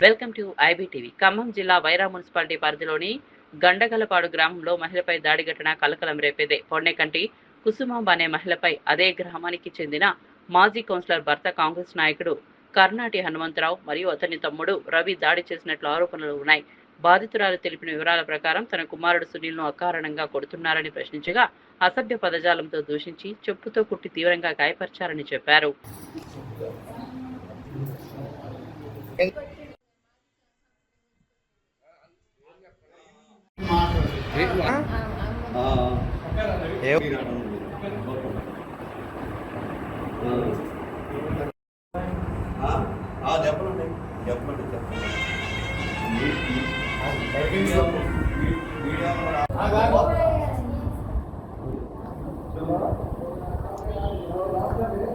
Welcome to IBTV. Khammam జిల్లా Wyra municipality పరిధిలోని గండగలపాడు గ్రామంలో మహిళపై దాడి ఘటన కలకలం రేపేదే. పొన్నెకంటి కుసుమాంబ అనే మహిళపై అదే గ్రామానికి చెందిన మాజీ కౌన్సిలర్ భర్త కాంగ్రెస్ నాయకుడు కర్నాటి హనుమంతరావు మరియు అతని తమ్ముడు రవి దాడి చేసినట్లు ఆరోపణలు ఉన్నాయి. బాధితురాలు తెలిపిన వివరాల ప్రకారం తన కుమారుడు సునీల్ను అకారణంగా కొడుతున్నారని ప్రశ్నించగా అసభ్య పదజాలంతో దూషించి చెప్పుతో కుట్టి తీవ్రంగా గాయపరిచారని చెప్పారు.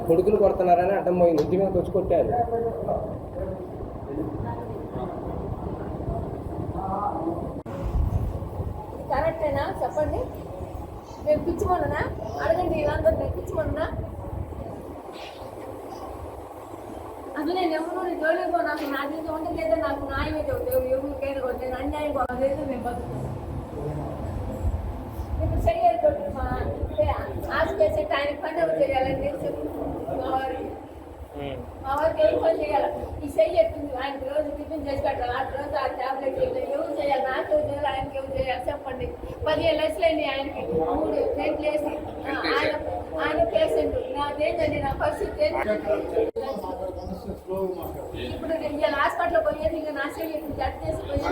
కొడుకులు కొడుతున్నారని అడ్డం పోయింది, ఇంటి మీద వచ్చి కొట్టారు. కరెక్టేనా చెప్పండి? నేను పిచ్చిమన్నా అడగండి, ఇలాంటి నేను పిచ్చిమన్నా అసలు నేను ఎవరు జోలిపో, నాకు నా జీవితం ఉండలేదు, నాకు న్యాయమే చెబుతావు, ఎవరికైనా నేను అన్యాయం బాగలేదు, నేను బతుకుతాను. ఇప్పుడు చెయ్యాలి కొట్టు ఆశ చేసేట్టు ఆయన పని ఎవరు చేయాలని నేను చెప్పు. మా వారికి ఎవరు పని చేయాలి? ఈ చెయ్యి ఎత్తుంది, ఆయనకి రోజు టిఫిన్ చేసి పెట్టాలి, ఆ రోజు ఆ ట్యాబ్లెట్ ఎవరు చేయాలి? నాకు ఎవరు చేయాలి, ఆయనకి ఎవరు చేయాలి చెప్పండి. 15 లక్షలైంది ఆయనకి, 3 టెంట్లు వేసి ఆయన పేషెంట్. నాదేంటండి నా పరిస్థితి? ఇప్పుడు ఇలా హాస్పిటల్ పోయేది, ఇంకా నా చెయ్యి జట్ చేసి పోయేది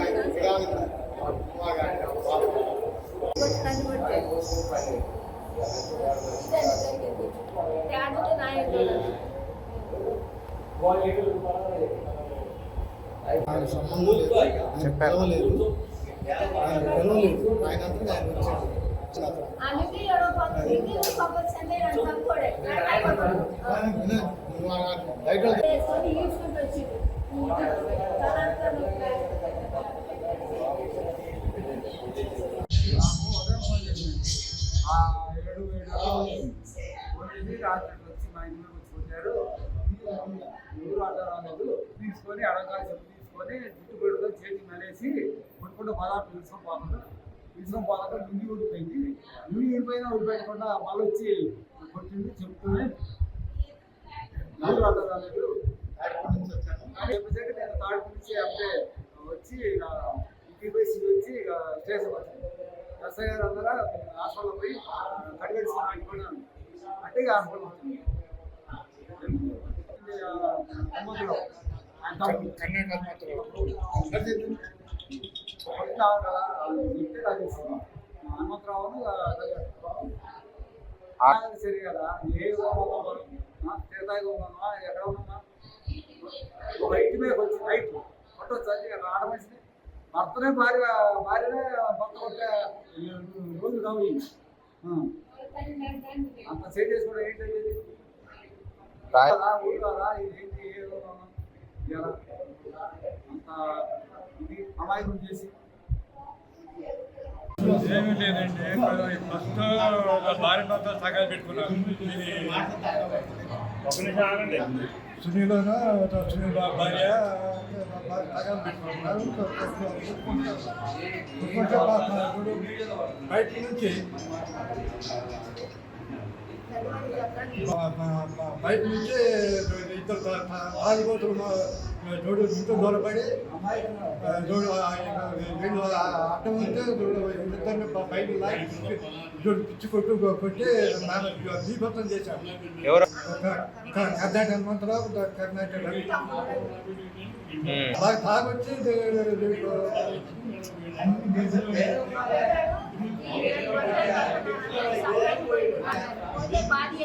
వచ్చి మా ఇంట్లో వచ్చారు. ఎవరు ఆట రాలేదు, తీసుకొని అడగాలి చెప్పి తీసుకొని జుట్టు పెడుతో చేతి మెలేసి కొట్టుకుంటూ పదార్థం తీసుకొని పోదాక లుంగి ఊడిపోయింది. లుంగి ఊడిపోయినా ఊడిపెట్టకుండా మళ్ళీ వచ్చి కొట్టింది చెప్తూనే ఎవరు ఆట రాలేదు. చెప్పేసరికి నేను తాడు నుంచి అంటే వచ్చి ఇంటికి పోయి వచ్చి స్టేషన్ వచ్చింది. ఎస్ఐ గారు అందరూ హాస్పిటల్ పోయి కడిగేసుకొని ఆగిపోయినాను అంటే ఇక హాస్పిటల్ వచ్చింది. హనుమంతరావు సరే కదా, ఏ తీర్థాయి ఉన్నా ఎక్కడ ఉన్నా ఒక ఇంటి మీద వచ్చి నైట్ కొట్టొచ్చు. అది ఆడమనిషిని భర్తనే భార్యనే భర్త కొట్టే రోజు కావు. అంత సేవ్ చేసుకోవడం ఏంటంటే ఊరు కదా, ఇదేంటి ఏదో అంత ఇది అమాయకం చేసి ఏమీ లేదండి. ఫస్ట్ భార్య భర్త సగాలు పెట్టుకున్నారు. సునీల్ భార్య సగాలు పెట్టుకున్నారు. బయట నుంచి ఇద్దరు తాగిపోతులు ఇంట్లో దూరపడి అడ్డం ఉంటే ఇద్దరిని బయట లాగి పిచ్చి కొట్టి దీపత్వం చేశారు. కర్ణాటక హనుమంతరావు, కర్ణాటక రవి బాగా తాగొచ్చి